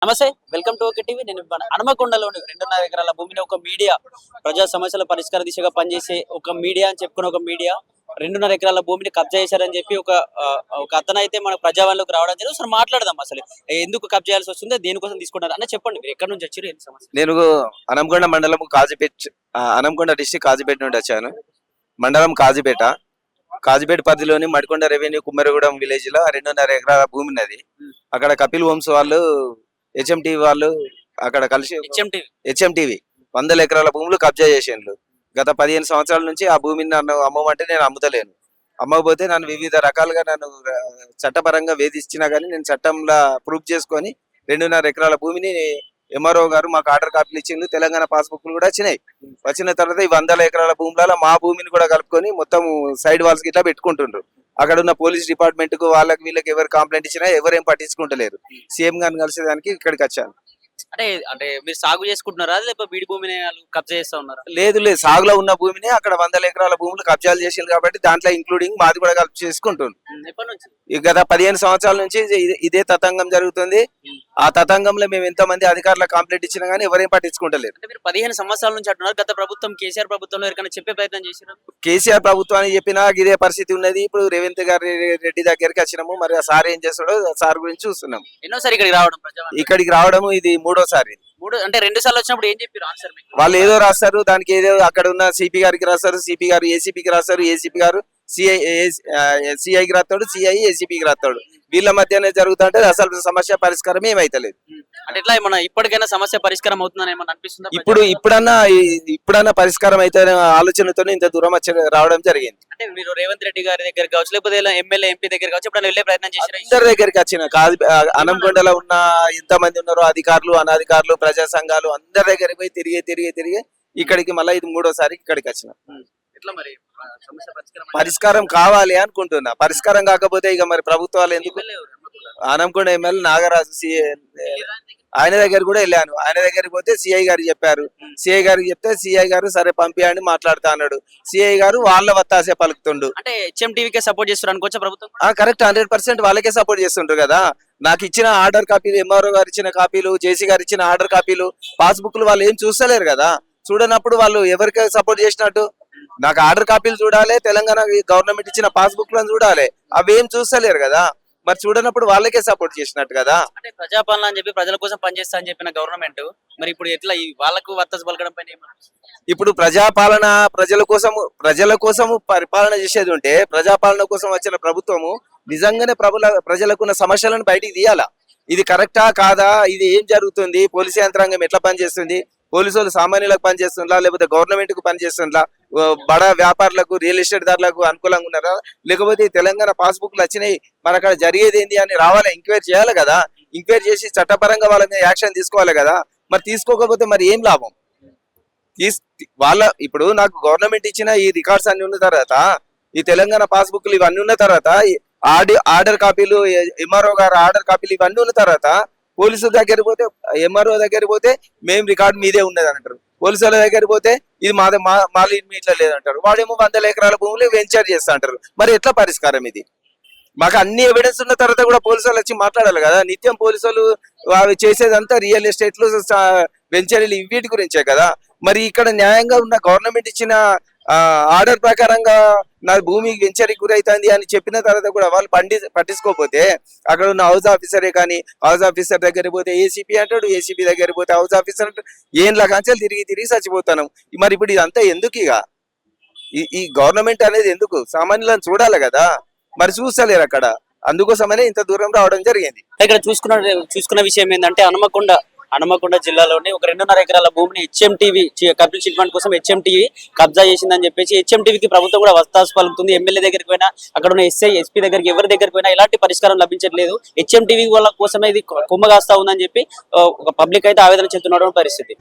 నమస్తే, welcome to okay TV. నేను హనుమకొండలోని 2.5 ఎకరాల భూమిని ఒక మీడియా ప్రజా సమస్యల పరిష్కార దిశగా పనిచేసే ఒక మీడియా అని చెప్పుకున్న ఒక మీడియా 2.5 ఎకరాల భూమిని కబ్జా చేశారని చెప్పి ఒక అతను అయితే మన ప్రజావాళ్ళకి రావడం జరిగింది. అసలు మాట్లాడదాం, అసలు ఎందుకు కబ్జా చేయాల్సి వస్తుందో, దేనికోసం తీసుకుంటారు అన్న చెప్పండి. మీరు ఎక్కడి నుంచి వచ్చారు, ఏంటి సమస్య? నేను హనంకొండ మండలం హనంకొండ డిస్టిక్ కాజీపేట నుండి వచ్చాను. మండలం కాజీపేట పరిధిలోని మడికొండ రెవెన్యూ కుమ్మరిగూడెం విలేజ్ లో 2.5 ఎకరాల భూమి ఉన్నది. అక్కడ కపిల్ హోమ్స్ వాళ్ళు, హెచ్ఎంటీవీ వాళ్ళు అక్కడ కలిసి హెచ్ఎంటీవీ 100 ఎకరాల భూములు కబ్జా చేసిండ్రు. గత 15 సంవత్సరాల నుంచి ఆ భూమిని నన్ను అమ్మమంటే నేను అమ్ముతలేను. అమ్మకపోతే నన్ను వివిధ రకాలుగా నన్ను చట్టపరంగా వేధించినా కానీ నేను చట్టంలో ప్రూఫ్ చేసుకొని 2.5 ఎకరాల భూమిని ఎంఆర్ఓ గారు మాకు ఆర్డర్ కాపీలు ఇచ్చిండ్రు. తెలంగాణ పాస్బుక్లు కూడా వచ్చినాయి. వచ్చిన తర్వాత ఈ 100 ఎకరాల భూములలో మా భూమిని కూడా కలుపుకొని మొత్తం సైడ్ వాల్స్ గిట్లా పెట్టుకుంటుండ్రు. అక్కడ ఉన్న పోలీస్ డిపార్ట్మెంట్ కు వీళ్ళకి ఎవరు కంప్లైంట్ ఇచ్చినా ఎవరేం పట్టించుకుంటలేరు. సీఎం గారిని కలిసేదానికి ఇక్కడికి వచ్చాను. అంటే మీరు సాగు చేసుకుంటున్నారా, లేకపోతే వీడి భూమిని కబ్జా చేస్తా ఉన్నారా? లేదు, సాగులో ఉన్న భూమిని అక్కడ 100 ఎకరాల భూములు కబ్జాలు చేసింది కాబట్టి దాంట్లో ఇంక్లూడింగ్ మాది కూడా కలిపి చేసుకుంటుంది. గత 15 సంవత్సరాల నుంచి ఇదే తతంగం జరుగుతుంది. ఆ తతంగంలో మేము ఎంతమంది అధికారుల కంప్లైంట్ ఇచ్చినా గానీ ఎవరేం పట్టించుకుంటలేరు. మీరు 15 సంవత్సరాల నుంచి అంటున్నారు. గత ప్రభుత్వం కేసీఆర్ ప్రభుత్వంలో ఎవరికైనా చెప్పే ప్రయత్నం చేశారు? కేసీఆర్ ప్రభుత్వానికి చెప్పినా ఇదే పరిస్థితి ఉన్నది. ఇప్పుడు రేవంత్ రెడ్డి దగ్గరికి వచ్చినాము. మరి ఆ సార్ ఏం చేస్తాడో సార్ గురించి చూస్తున్నాం. ఎన్నోసారి ఇక్కడికి రావడం ఇది మూడోసారి. అంటే 2 సార్లు వచ్చినప్పుడు ఏం చెప్పారు ఆన్సర్? వాళ్ళు ఏదో రాస్తారు, దానికి ఏదో అక్కడ ఉన్న సిపి గారికి రాస్తారు, సిపి గారు ఏసీపీకి రాస్తారు, ఏసీపీ గారు సిఐకి రాస్తాడు, సిఐ ఏసీపీకి రాస్తాడు. వీళ్ళ మధ్యనే జరుగుతుంటే అసలు సమస్య పరిష్కారం ఏమైతలేదు. అంటే ఇట్లా ఏమన్నా ఇప్పటికైనా సమస్య పరిష్కారం అవుతుందని ఏమన్నా అనిపిస్తుందా? ఇప్పుడన్నా పరిష్కారం అయితే ఆలోచనతో ఇంత దూరం రావడం జరిగింది. అంటే మీరు రేవంత్ రెడ్డి గారి దగ్గర కావచ్చు, లేకపోతే ఎమ్మెల్యే ఎంపీ దగ్గర కావచ్చు, ఎప్పుడైనా వెళ్ళే ప్రయత్నం చేశారు? అందరి దగ్గరికి వచ్చిన హనంకొండలో ఉన్న ఎంతమంది ఉన్నారో అధికారులు, అనధికారులు, ప్రజా సంఘాలు అందరి దగ్గరికి పోయి తిరిగి ఇక్కడికి మళ్ళీ ఇది మూడోసారి ఇక్కడికి వచ్చిన. పరిష్కారం కావాలి అనుకుంటున్నా. పరిష్కారం కాకపోతే ఇక మరి ప్రభుత్వాలు ఎందుకు? హనంకొండ ఎమ్మెల్యే నాగరాజు ఆయన దగ్గర కూడా వెళ్ళాను. ఆయన దగ్గరికి పోతే సిఐ గారు చెప్పారు. సిఐ గారికి చెప్తే సిఐ గారు సరే పంపియండి మాట్లాడుతా అన్నాడు. సిఐ గారు వాళ్ళ వత్తాసే పలుకుతుండు. అంటే హెచ్ఎంటీవీకే సపోర్ట్ చేస్తారు అనుకోవచ్చా ప్రభుత్వం? కరెక్ట్, 100% వాళ్ళకే సపోర్ట్ చేస్తుంటారు కదా. నాకు ఇచ్చిన ఆర్డర్ కాపీలు, ఎంఆర్ఓ గారు ఇచ్చిన కాపీలు, జేసీ గారు ఇచ్చిన ఆర్డర్ కాపీలు, పాస్బుక్లు వాళ్ళు ఏం చూస్తలేరు కదా. చూడనప్పుడు వాళ్ళు ఎవరికి సపోర్ట్ చేసినట్టు? నాకు ఆర్డర్ కాపీలు చూడాలి, తెలంగాణ గవర్నమెంట్ ఇచ్చిన పాస్బుక్ లను చూడాలి. అవి ఏం చూస్తలేరు కదా. మరి చూడనప్పుడు వాళ్ళకే సపోర్ట్ చేసినట్టు కదా. అంటే ప్రజాపాలన అని చెప్పి ప్రజల కోసం పనిచేస్తా అని చెప్పిన గవర్నమెంట్ మరి ఇప్పుడు ఎట్లా వాళ్ళకు వత్తాసు పలకడం పైన? ఇప్పుడు ప్రజాపాలన ప్రజల కోసము పరిపాలన చేసేది ఉంటే ప్రజాపాలన కోసం వచ్చిన ప్రభుత్వము నిజంగానే ప్రజలకున్న సమస్యలను బయటికి తీయాలా. ఇది కరెక్టా కాదా, ఇది ఏం జరుగుతుంది, పోలీసు యంత్రాంగం ఎట్లా పనిచేస్తుంది, పోలీసు వాళ్ళు సామాన్యులకు పనిచేస్తుందా, లేకపోతే గవర్నమెంట్ కు పనిచేస్తుందా, బడా వ్యాపారులకు, రియల్ ఎస్టేట్ దారులకు అనుకూలంగా ఉన్నారా, లేకపోతే తెలంగాణ పాస్బుక్లు వచ్చినాయి మరి అక్కడ జరిగేది ఏంది అని రావాలి, ఎంక్వైరీ చేయాలి కదా. ఎంక్వైరీ చేసి చట్టపరంగా వాళ్ళ మీద యాక్షన్ తీసుకోవాలి కదా. మరి తీసుకోకపోతే మరి ఏం లాభం? ఇప్పుడు నాకు గవర్నమెంట్ ఇచ్చిన ఈ రికార్డ్స్ అన్ని ఉన్న తర్వాత, ఈ తెలంగాణ పాస్బుక్లు ఇవన్నీ ఉన్న తర్వాత, ఆర్డర్ కాపీలు, ఎంఆర్ఓ గారు ఆర్డర్ కాపీలు ఇవన్నీ ఉన్న తర్వాత పోలీసుల దగ్గర పోతే, ఎంఆర్ఓ దగ్గర పోతే మేము రికార్డు మీదే ఉన్నది అంటారు. పోలీసుల దగ్గర పోతే ఇది మాది ఇట్లా లేదంటారు. వాడేమో 100 ఎకరాల భూములు వెంచర్ చేస్తా అంటారు. మరి ఎట్లా పరిష్కారం ఇది? మాకు అన్ని ఎవిడెన్స్ ఉన్న తర్వాత కూడా పోలీసు వాళ్ళు వచ్చి మాట్లాడాలి కదా. నిత్యం పోలీసు వాళ్ళు అవి చేసేదంతా రియల్ ఎస్టేట్లు, వెంచర్లు వీటి గురించే కదా. మరి ఇక్కడ న్యాయంగా ఉన్న గవర్నమెంట్ ఇచ్చిన ఆర్డర్ ప్రకారంగా నా భూమి వెంచర్కి గురైతుంది అని చెప్పిన తర్వాత కూడా వాళ్ళు పట్టించుకోకపోతే అక్కడ ఉన్న హౌస్ ఆఫీసరే కానీ, హౌస్ ఆఫీసర్ దగ్గర పోతే ఏసీపీ అంటాడు, ఏసీపీ దగ్గర పోతే హౌస్ ఆఫీసర్ అంటాడు. ఏం లగాంచాలు తిరిగి చచ్చిపోతాను. మరి ఇప్పుడు ఇదంతా ఎందుకు? ఇక ఈ గవర్నమెంట్ అనేది ఎందుకు? సామాన్యులను చూడాలి కదా. మరి చూస్తలేరు అక్కడ. అందుకోసమనే ఇంత దూరం రావడం జరిగింది. ఇక్కడ చూసుకున్న విషయం ఏంటంటే హనుమకొండ జిల్లాలోని ఒక 2.5 ఎకరాల భూమిని హెచ్ఎంటీవీ కపిల్ చిట్ ఫండ్ కోసం హెచ్ఎంటీవీ కబ్జా చేసిందని చెప్పేసి హెచ్ఎంటీవీకి ప్రభుత్వం కూడా వత్తాసు పలుకుతుంది. ఎమ్మెల్యే దగ్గరికి పోయినా, అక్కడ ఉన్న ఎస్ఐ, ఎస్పీ దగ్గరికి ఎవరి దగ్గరికి పోయినా ఎలాంటి పరిష్కారం లభించట్లేదు. హెచ్ఎంటీవీ వాళ్ళ కోసమే ఇది కొమ్మగాస్తా ఉందని చెప్పి ఒక పబ్లిక్ అయితే ఆవేదన చెందుతున్న పరిస్థితి.